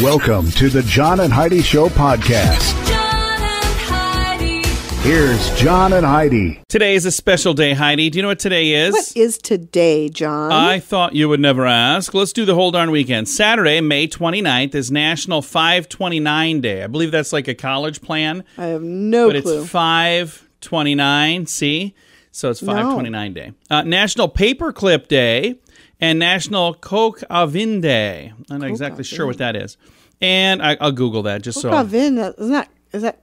Welcome to the John and Heidi Show podcast. John and Heidi. Here's John and Heidi. Today is a special day, Heidi. Do you know what today is? What is today, John? I thought you would never ask. Let's do the whole darn weekend. Saturday, May 29th, is National 529 Day. I believe that's like a college plan. I have no clue. But it's 529, see? So it's 529 Day. National Paperclip Day and National Coke Avin Day. I'm not exactly sure what that is. And I'll Google that just so. Coke Avin, that'd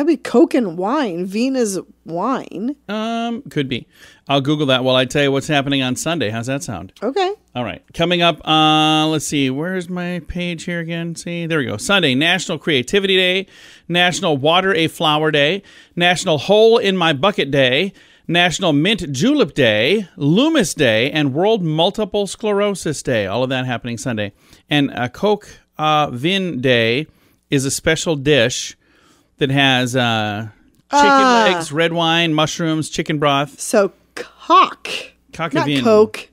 be Coke and wine. Vin is wine. Could be. I'll Google that while I tell you what's happening on Sunday. How's that sound? Okay. All right. Coming up, let's see. Where's my page here again? See, there we go. Sunday, National Creativity Day, National Water a Flower Day, National Hole in My Bucket Day, National Mint Julep Day, Loomis Day, and World Multiple Sclerosis Day. All of that happening Sunday. And Coke Vin Day is a special dish that has chicken legs, red wine, mushrooms, chicken broth. So cock. Cockavin. Not Coke.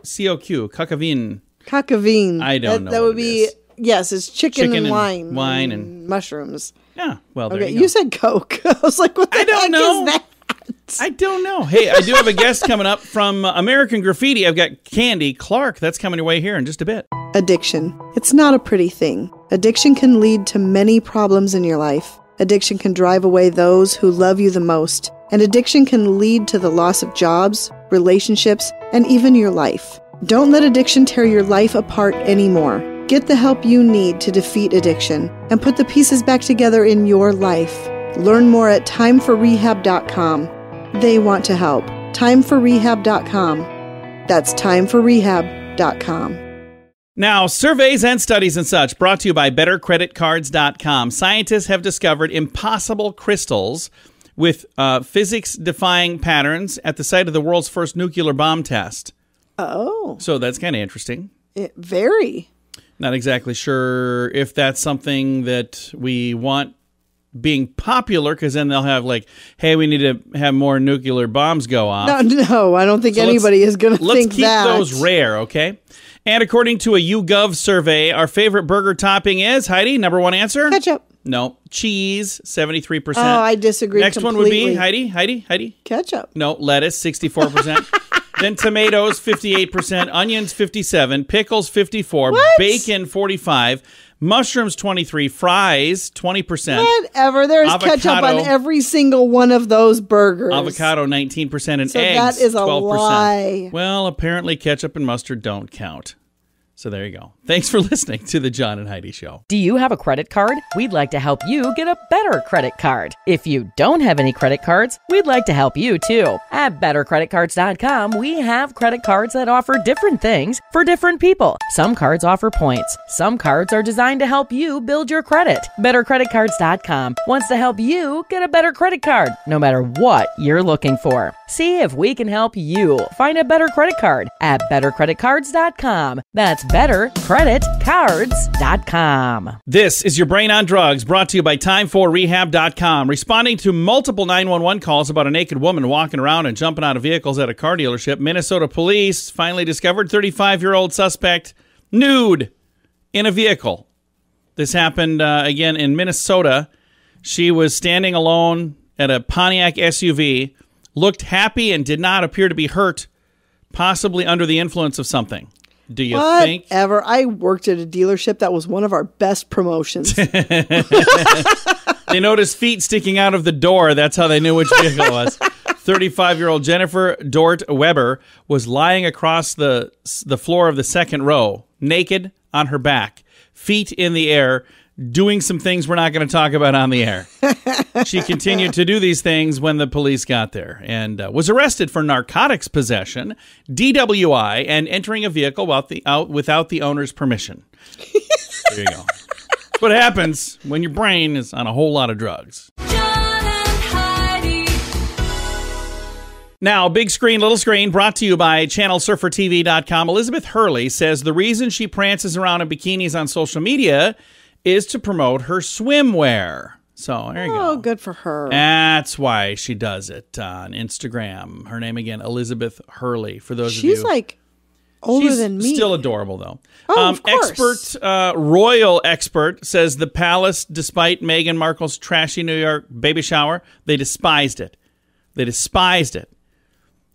C-O-Q. Cockavin. Cockavin. I don't know. That would be, yes, it's chicken and wine. Wine and mushrooms. Yeah, well, there okay, you go. You said Coke. I was like, what the heck is that? I don't know. Hey, I do have a guest coming up from American Graffiti. I've got Candy Clark. That's coming your way here in just a bit. Addiction. It's not a pretty thing. Addiction can lead to many problems in your life. Addiction can drive away those who love you the most. And addiction can lead to the loss of jobs, relationships, and even your life. Don't let addiction tear your life apart anymore. Get the help you need to defeat addiction and put the pieces back together in your life. Learn more at timeforrehab.com. They want to help. Timeforrehab.com. That's timeforrehab.com. Now, surveys and studies and such brought to you by bettercreditcards.com. Scientists have discovered impossible crystals with physics-defying patterns at the site of the world's first nuclear bomb test. Oh. So that's kind of interesting. Very. Not exactly sure if that's something that we want being popular, because then they'll have like, hey, we need to have more nuclear bombs go off. No, I don't think anybody is going to think that. Let's keep those rare, okay? And according to a YouGov survey, our favorite burger topping is, Heidi, number one answer? Ketchup. No, cheese, 73%. Oh, I disagree Next completely. one would be, Heidi? Ketchup. No, lettuce, 64%. Then tomatoes, 58%, onions, 57%, pickles, 54%, bacon, 45%, mushrooms, 23%, fries, 20%. Whatever. There's ketchup on every single one of those burgers. Avocado, 19%, and so eggs, that is a 12%. lie. Well, apparently ketchup and mustard don't count. So there you go. Thanks for listening to the John and Heidi Show. Do you have a credit card? We'd like to help you get a better credit card. If you don't have any credit cards, we'd like to help you too. At bettercreditcards.com, we have credit cards that offer different things for different people. Some cards offer points. Some cards are designed to help you build your credit. Bettercreditcards.com wants to help you get a better credit card, no matter what you're looking for. See if we can help you find a better credit card at bettercreditcards.com. That's bettercreditcards.com. This is your Brain on Drugs, brought to you by timeforrehab.com. Responding to multiple 911 calls about a naked woman walking around and jumping out of vehicles at a car dealership, Minnesota police finally discovered 35-year-old suspect nude in a vehicle. This happened again in Minnesota. She was standing alone at a Pontiac SUV, looked happy and did not appear to be hurt, possibly under the influence of something. Do you think? Whatever. I worked at a dealership. That was one of our best promotions. They noticed feet sticking out of the door. That's how they knew which vehicle it was. 35-year-old Jennifer Dort Weber was lying across the floor of the second row, naked on her back, feet in the air, doing some things we're not going to talk about on the air. She continued to do these things when the police got there and was arrested for narcotics possession, DWI, and entering a vehicle without the owner's permission. There you go. That's what happens when your brain is on a whole lot of drugs. John and Heidi. Now, big screen, little screen, brought to you by channelsurfertv.com. Elizabeth Hurley says the reason she prances around in bikinis on social media is to promote her swimwear. So there you go. Oh, good for her. That's why she does it on Instagram. Her name again, Elizabeth Hurley. For those of you, she's like older She's than me. still adorable, though. Oh, of course. Royal expert says the palace, despite Meghan Markle's trashy New York baby shower, they despised it. They despised it.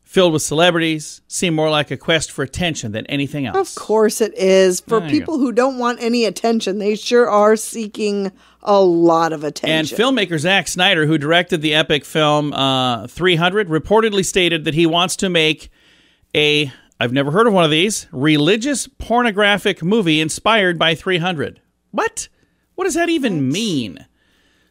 Filled with celebrities, seemed more like a quest for attention than anything else. Of course it is. For There you people who don't want any attention, they sure are seeking a lot of And attention. filmmaker Zack Snyder, who directed the epic film 300, reportedly stated that he wants to make a, I've never heard of one of these, religious pornographic movie inspired by 300. What? What does that even mean?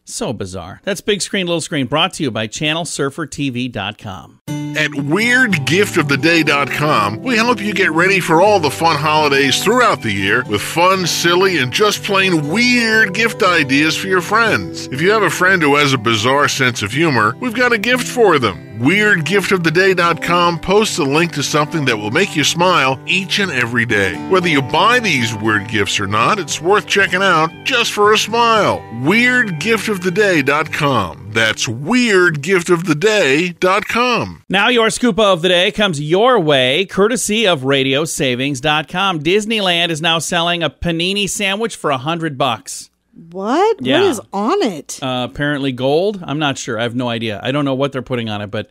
So bizarre. That's Big Screen, Little Screen, brought to you by ChannelSurferTV.com. At WeirdGiftOfTheDay.com, we help you get ready for all the fun holidays throughout the year with fun, silly, and just plain weird gift ideas for your friends. If you have a friend who has a bizarre sense of humor, we've got a gift for them. WeirdGiftOfTheDay.com posts a link to something that will make you smile each and every day. Whether you buy these weird gifts or not, it's worth checking out just for a smile. WeirdGiftOfTheDay.com. That's WeirdGiftOfTheDay.com. Now your scoop of the day comes your way, courtesy of RadioSavings.com. Disneyland is now selling a panini sandwich for $100. What? Yeah. What is on it? Apparently gold. I'm not sure. I have no idea. I don't know what they're putting on it, but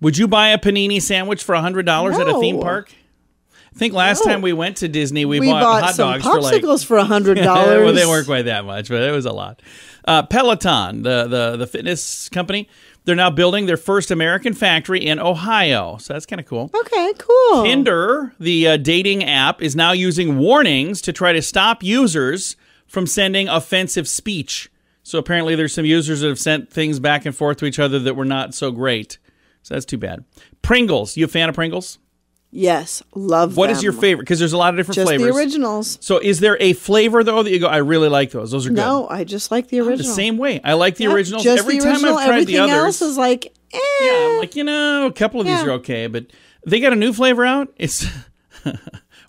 would you buy a panini sandwich for $100 at a theme No. park? I think last time we went to Disney, we bought hot some dogs for like popsicles for $100. well, they weren't quite that much, but it was a lot. Peloton, the fitness company, they're now building their first American factory in Ohio. So that's kind of cool. Okay, cool. Tinder, the dating app, is now using warnings to try to stop users from sending offensive speech. So apparently there's some users that have sent things back and forth to each other that were not so great. So that's too bad. Pringles. You a fan of Pringles? Yes, love What them. is your favorite? Because there's a lot of different Just flavors. the originals. So is there a flavor, though, that you go, I really like those? Those are good. No, I just like the I'm original. the same way. I like the Yep, originals. Just Every the time original, I've tried everything the others, else is like, yeah, I'm like, a couple of these Yeah. are okay, but they got a new flavor out. It's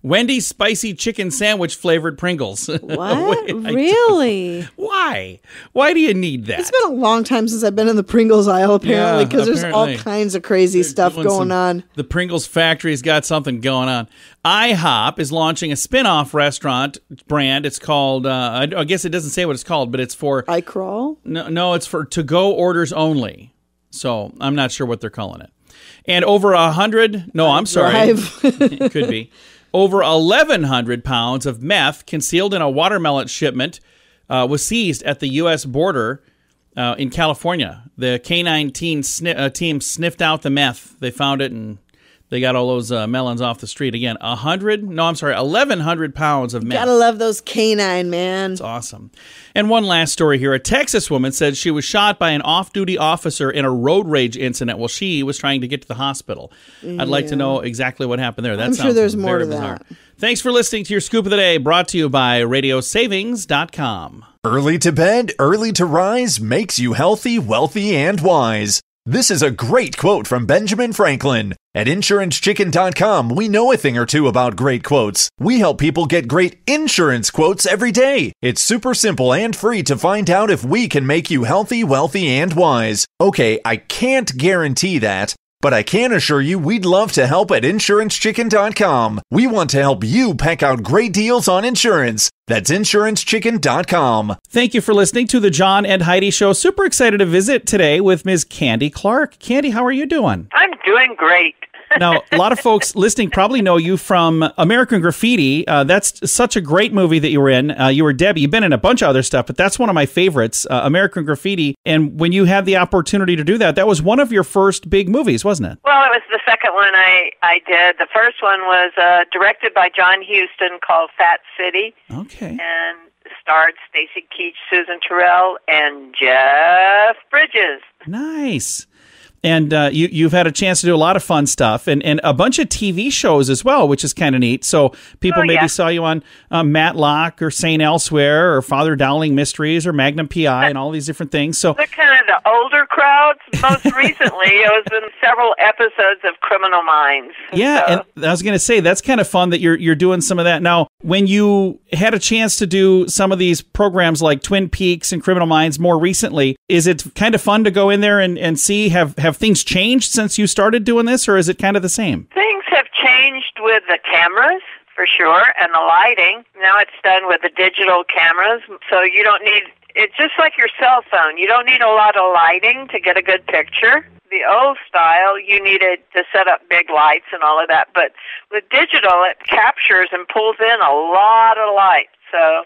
Wendy's spicy chicken sandwich flavored Pringles. what? Wait, Really? Why? Why do you need that? It's been a long time since I've been in the Pringles aisle, apparently, Yeah, because there's all apparently. kinds of crazy stuff Doing going on. The Pringles factory's got something going on. IHOP is launching a spin-off restaurant brand. It's called, I guess it doesn't say what it's called, but it's for, I crawl? no, it's for to-go orders only. So I'm not sure what they're calling it. And over 100, no, I'm sorry. Drive. It could be. Over 1,100 pounds of meth concealed in a watermelon shipment was seized at the U.S. border in California. The K-9 team sniffed out the meth. They found it, and they got all those melons off the street. Again, 1,100 pounds of meth. Gotta love those canine, man. It's awesome. And one last story here. A Texas woman said she was shot by an off-duty officer in a road rage incident while she was trying to get to the hospital. I'd like to know exactly what happened there. That I'm sure sounds there's more very to bizarre. that. Thanks for listening to your Scoop of the Day, brought to you by RadioSavings.com. Early to bed, early to rise makes you healthy, wealthy, and wise. This is a great quote from Benjamin Franklin. At InsuranceChicken.com, we know a thing or two about great quotes. We help people get great insurance quotes every day. It's super simple and free to find out if we can make you healthy, wealthy, and wise. Okay, I can't guarantee that, but I can assure you we'd love to help at InsuranceChicken.com. We want to help you peck out great deals on insurance. That's InsuranceChicken.com. Thank you for listening to the John and Heidi Show. Super excited to visit today with Ms. Candy Clark. Candy, how are you doing? I'm doing great. Now, a lot of folks listening probably know you from American Graffiti. That's such a great movie that you were in. You were Debbie. You've been in a bunch of other stuff, but that's one of my favorites, American Graffiti. And when you had the opportunity to do that, that was one of your first big movies, wasn't it? Well, it was the second one I did. The first one was directed by John Huston called Fat City Okay. and starred Stacy Keach, Susan Terrell, and Jeff Bridges. Nice. And you've had a chance to do a lot of fun stuff and a bunch of TV shows as well, which is kind of neat. So people maybe saw you on Matlock or St. Elsewhere or Father Dowling Mysteries or Magnum P.I. and all these different things. So They're kind of the older crowds. Most recently, it was in several episodes of Criminal Minds. yeah, So- and I was going to say, that's kind of fun that you're doing some of that. Now, when you had a chance to do some of these programs like Twin Peaks and Criminal Minds more recently, is it kind of fun to go in there and see, have things changed since you started doing this, or is it kind of the same? Things have changed with the cameras, for sure, and the lighting. Now it's done with the digital cameras, so you don't need, it's just like your cell phone. You don't need a lot of lighting to get a good picture. The old style, you needed to set up big lights and all of that, but with digital, it captures and pulls in a lot of light. So,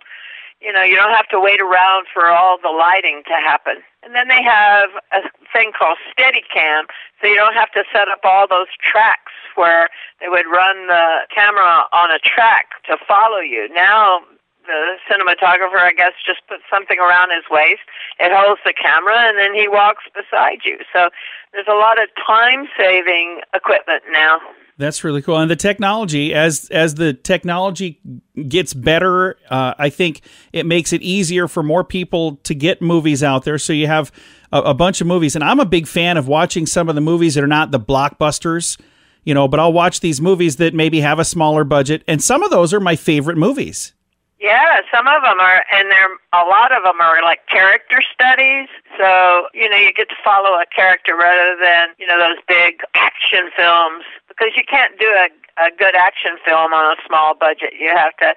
you don't have to wait around for all the lighting to happen. And then they have a thing called Steadicam, so you don't have to set up all those tracks where they would run the camera on a track to follow you. Now, the cinematographer, I guess, just puts something around his waist. It holds the camera, and then he walks beside you. So there's a lot of time-saving equipment now. That's really cool. And the technology, as the technology gets better, I think it makes it easier for more people to get movies out there. So you have a bunch of movies. And I'm a big fan of watching some of the movies that are not the blockbusters, but I'll watch these movies that maybe have a smaller budget. And some of those are my favorite movies. Yeah, some of them are, and a lot of them are like character studies. So, you get to follow a character rather than, those big action films, because you can't do a good action film on a small budget. You have to,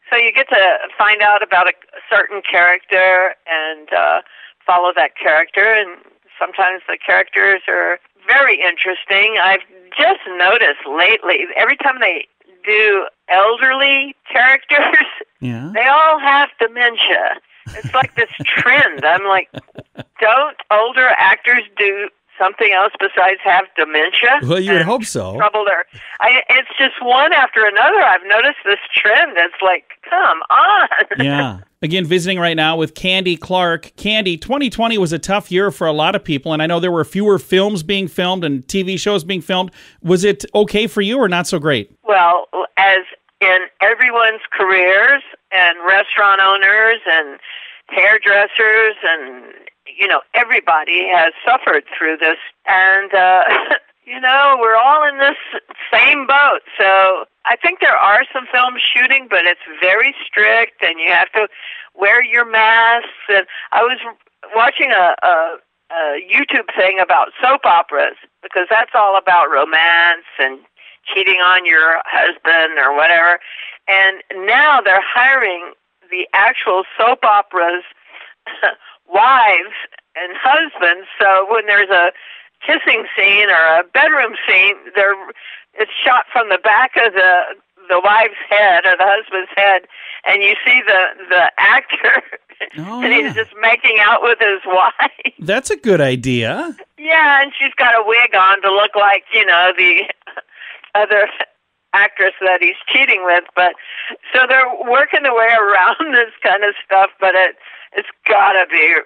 so you get to find out about a certain character and follow that character, and sometimes the characters are very interesting. I've just noticed lately, every time they do elderly characters, they all have dementia. It's like this trend. I'm like, don't older actors do something else besides have dementia? Well, you would hope so. It's just one after another. I've noticed this trend. It's like, come on. Yeah. Again, visiting right now with Candy Clark. Candy, 2020 was a tough year for a lot of people, and I know there were fewer films being filmed and TV shows being filmed. Was it okay for you or not so great? Well, as in everyone's careers, and restaurant owners and hairdressers and, everybody has suffered through this. And, we're all in this same boat. So I think there are some film shooting, but it's very strict, and you have to wear your masks. And I was watching a YouTube thing about soap operas, because that's all about romance and cheating on your husband or whatever. And now they're hiring the actual soap operas wives and husbands. So when there's a kissing scene or a bedroom scene, it's shot from the back of the wife's head or the husband's head, and you see the actor, and he's just making out with his wife. That's a good idea. Yeah, and she's got a wig on to look like, the other actress that he's cheating with. But so they're working their way around this kind of stuff, but it's got to be,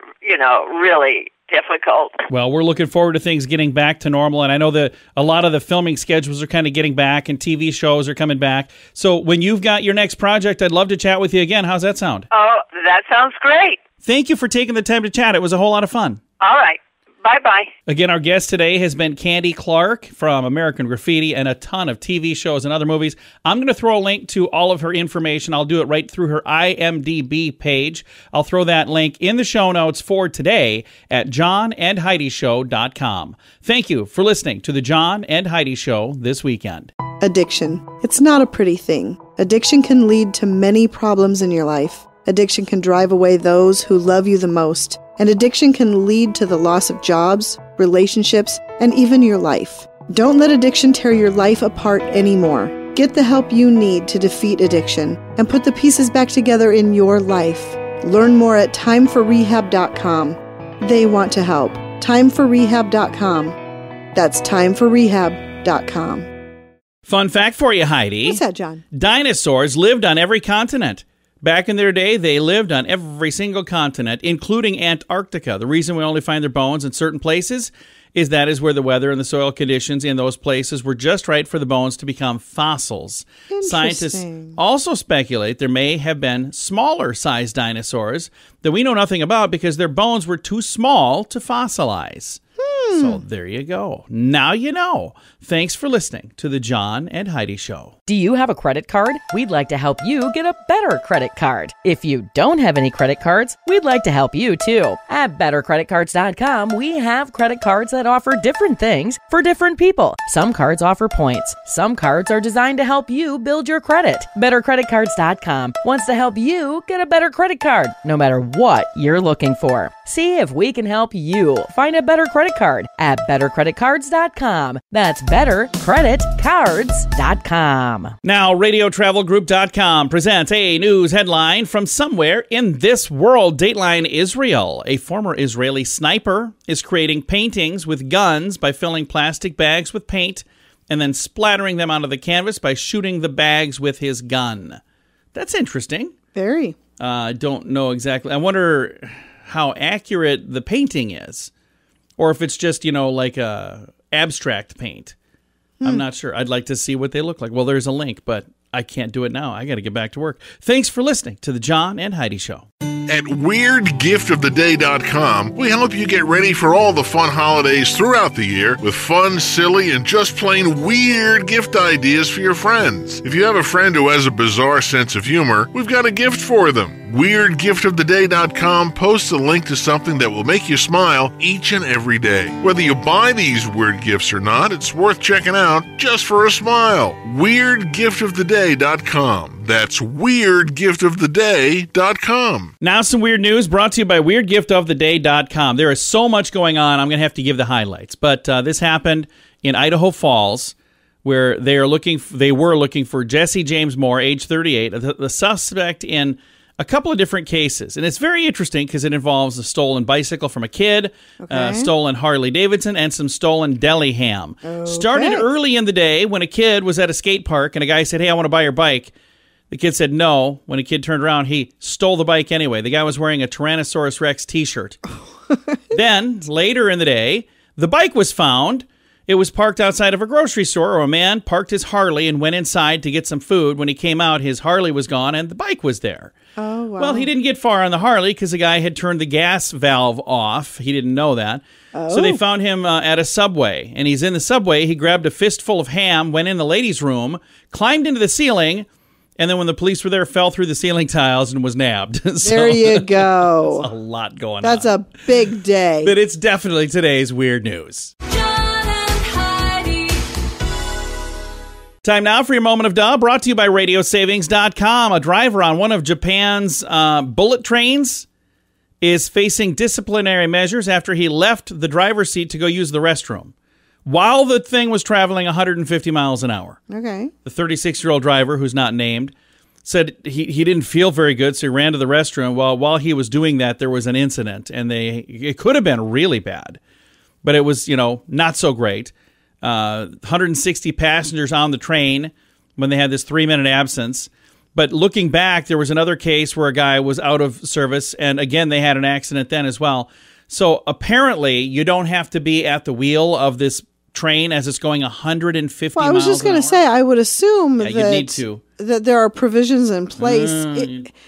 really difficult. Well, we're looking forward to things getting back to normal, and I know that a lot of the filming schedules are kind of getting back, and TV shows are coming back. So when you've got your next project, I'd love to chat with you again. How's that sound? Oh, that sounds great. Thank you for taking the time to chat. It was a whole lot of fun. All right. Bye-bye. Again, our guest today has been Candy Clark from American Graffiti and a ton of TV shows and other movies. I'm going to throw a link to all of her information. I'll do it right through her IMDb page. I'll throw that link in the show notes for today at johnandheidishow.com. Thank you for listening to the John and Heidi Show this weekend. Addiction. It's not a pretty thing. Addiction can lead to many problems in your life. Addiction can drive away those who love you the most. And addiction can lead to the loss of jobs, relationships, and even your life. Don't let addiction tear your life apart anymore. Get the help you need to defeat addiction and put the pieces back together in your life. Learn more at timeforrehab.com. They want to help. Timeforrehab.com. That's timeforrehab.com. Fun fact for you, Heidi. What's that, John? Dinosaurs lived on every continent. Back in their day, they lived on every single continent, including Antarctica. The reason we only find their bones in certain places is that is where the weather and the soil conditions in those places were just right for the bones to become fossils. Scientists also speculate there may have been smaller-sized dinosaurs that we know nothing about because their bones were too small to fossilize. So there you go. Now you know. Thanks for listening to the John and Heidi Show. Do you have a credit card? We'd like to help you get a better credit card. If you don't have any credit cards, we'd like to help you too. At bettercreditcards.com, we have credit cards that offer different things for different people. Some cards offer points. Some cards are designed to help you build your credit. Bettercreditcards.com wants to help you get a better credit card, no matter what you're looking for. See if we can help you find a better credit card at bettercreditcards.com. That's bettercreditcards.com. Now, RadioTravelGroup.com presents a news headline from somewhere in this world. Dateline Israel. A former Israeli sniper is creating paintings with guns by filling plastic bags with paint and then splattering them onto the canvas by shooting the bags with his gun. That's interesting. Very. I don't know exactly. I wonder how accurate the painting is, or if it's just, like a abstract paint. I'm not sure. I'd like to see what they look like. Well, there's a link, but I can't do it now. I got to get back to work. Thanks for listening to the John and Heidi Show. At WeirdGiftOfTheDay.com, we help you get ready for all the fun holidays throughout the year with fun, silly, and just plain weird gift ideas for your friends. If you have a friend who has a bizarre sense of humor, we've got a gift for them. WeirdGiftOfTheDay.com posts a link to something that will make you smile each and every day. Whether you buy these weird gifts or not, it's worth checking out just for a smile. WeirdGiftOfTheDay.com. That's WeirdGiftOfTheDay.com. Now some weird news brought to you by WeirdGiftOfTheDay.com. There is so much going on, I'm going to have to give the highlights. But this happened in Idaho Falls, where they were looking for Jesse James Moore, age 38, the suspect in a couple of different cases. And it's very interesting because it involves a stolen bicycle from a kid, stolen Harley Davidson, and some stolen deli ham. Okay. Started early in the day when a kid was at a skate park and a guy said, "Hey, I want to buy your bike." The kid said no. When a kid turned around, he stole the bike anyway. The guy was wearing a Tyrannosaurus Rex t-shirt. Then, later in the day, the bike was found. It was parked outside of a grocery store, or a man parked his Harley and went inside to get some food. When he came out, his Harley was gone and the bike was there. Oh, wow. Well, he didn't get far on the Harley because the guy had turned the gas valve off. He didn't know that. So they found him at a Subway, and he's in the Subway. He grabbed a fistful of ham, went in the ladies' room, climbed into the ceiling, and then when the police were there, fell through the ceiling tiles and was nabbed. There you go. That's a lot going on. That's a big day. But it's definitely today's weird news. John and Heidi. Time now for your moment of duh, brought to you by RadioSavings.com. A driver on one of Japan's bullet trains is facing disciplinary measures after he left the driver's seat to go use the restroom while the thing was traveling 150 miles an hour. Okay. The 36-year-old driver, who's not named, said he didn't feel very good, so he ran to the restroom. While he was doing that, there was an incident, and it could have been really bad, but it was, not so great. 160 passengers on the train when they had this 3-minute absence. But looking back, there was another case where a guy was out of service, and again, they had an accident then as well. So apparently, you don't have to be at the wheel of this train as it's going 150 miles an hour. I was just going to say, I would assume you'd need to. That there are provisions in place.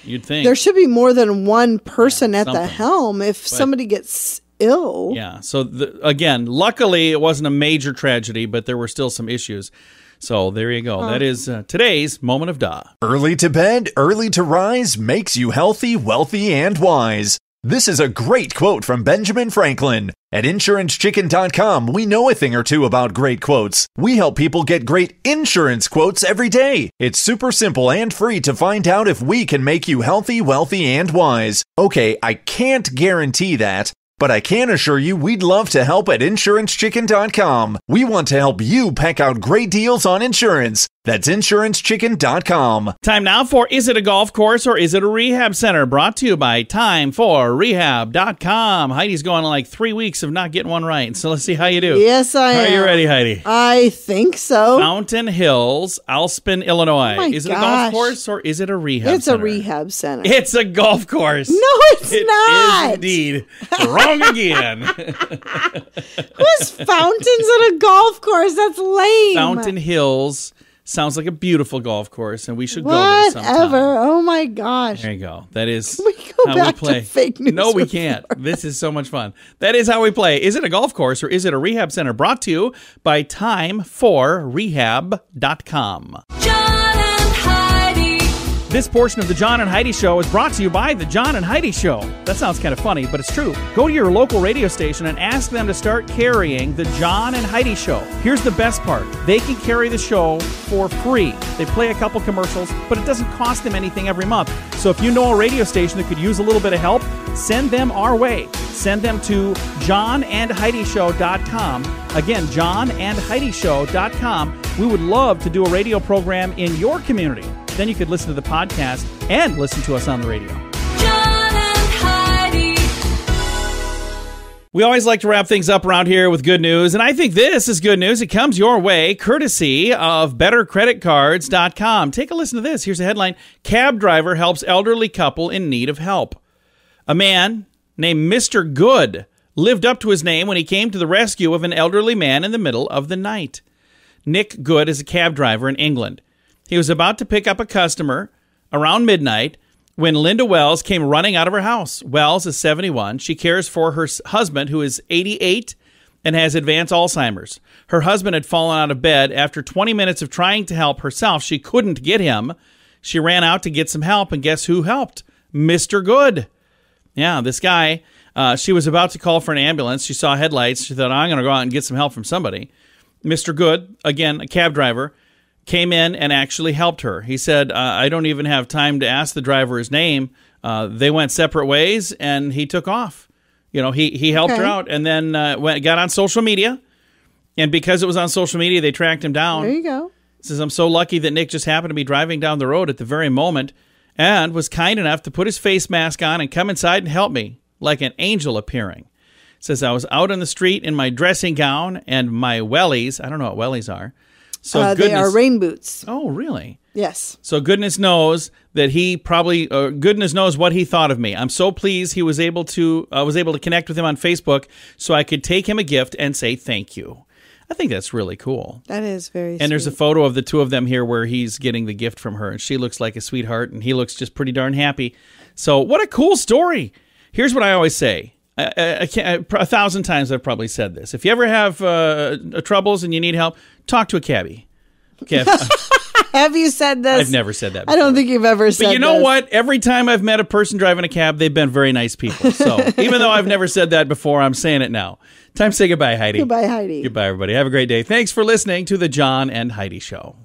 You'd think. There should be more than one person at the something. helm if somebody gets ill. Yeah. So, again, luckily, it wasn't a major tragedy, but there were still some issues. So there you go. That is today's moment of duh. Early to bed, early to rise makes you healthy, wealthy, and wise. This is a great quote from Benjamin Franklin. At InsuranceChicken.com, we know a thing or two about great quotes. We help people get great insurance quotes every day. It's super simple and free to find out if we can make you healthy, wealthy, and wise. Okay, I can't guarantee that, but I can assure you we'd love to help at InsuranceChicken.com. We want to help you peck out great deals on insurance. That's InsuranceChicken.com. Time now for Is It a Golf Course or Is It a Rehab Center? Brought to you by TimeForRehab.com. Heidi's going like 3 weeks of not getting one right, so let's see how you do. Yes, I am. Are you ready, Heidi? I think so. Fountain Hills, Alspin, Illinois. Oh my is it a golf gosh. course or is it a rehab It's center? a rehab center. It's a golf course. No, it's It not. is indeed. Wrong again. Who's fountains at a golf course? That's lame. Fountain Hills sounds like a beautiful golf course, and we should go there sometime. Whatever. Oh my gosh. There you go. That is Can we go how back we play. to fake news? No, we can't. This is so much fun. That is how we play. Is it a golf course or is it a rehab center? Brought to you by TimeForRehab.com. John This portion of the John and Heidi Show is brought to you by the John and Heidi Show. That sounds kind of funny, but it's true. Go to your local radio station and ask them to start carrying the John and Heidi Show. Here's the best part. They can carry the show for free. They play a couple commercials, but it doesn't cost them anything every month. So if you know a radio station that could use a little bit of help, send them our way. Send them to johnandheidishow.com. Again, johnandheidishow.com. We would love to do a radio program in your community. Then you could listen to the podcast and listen to us on the radio. John and Heidi. We always like to wrap things up around here with good news, and I think this is good news. It comes your way courtesy of bettercreditcards.com. Take a listen to this. Here's a headline. Cab driver helps elderly couple in need of help. A man named Mr. Good lived up to his name when he came to the rescue of an elderly man in the middle of the night. Nick Good is a cab driver in England. He was about to pick up a customer around midnight when Linda Wells came running out of her house. Wells is 71. She cares for her husband, who is 88 and has advanced Alzheimer's. Her husband had fallen out of bed. After 20 minutes of trying to help herself, she couldn't get him. She ran out to get some help, and guess who helped? Mr. Good. Yeah, this guy, she was about to call for an ambulance. She saw headlights. She thought, I'm going to go out and get some help from somebody. Mr. Good, again, a cab driver, came in and actually helped her. He said, I don't even have time to ask the driver his name. They went separate ways, and he took off. You know, he helped her out, and then got on social media. And because it was on social media, they tracked him down. There you go. He says, I'm so lucky that Nick just happened to be driving down the road at the very moment and was kind enough to put his face mask on and come inside and help me, like an angel appearing. Says, I was out on the street in my dressing gown and my wellies. I don't know what wellies are. So They are rain boots. Oh, really? Yes. So goodness knows that he probably, goodness knows what he thought of me. I'm so pleased he was able to, connect with him on Facebook so I could take him a gift and say thank you. I think that's really cool. That is very sweet. And there's a photo of the two of them here where he's getting the gift from her, and she looks like a sweetheart, and he looks just pretty darn happy. So what a cool story. Here's what I always say. I can't, 1,000 times I've probably said this. If you ever have troubles and you need help, talk to a cabbie. Okay. Have you said this? I've never said that before. I don't think you've ever said this. But you know what? Every time I've met a person driving a cab, they've been very nice people. So even though I've never said that before, I'm saying it now. Time to say goodbye, Heidi. Goodbye, Heidi. Goodbye, everybody. Have a great day. Thanks for listening to the John and Heidi Show.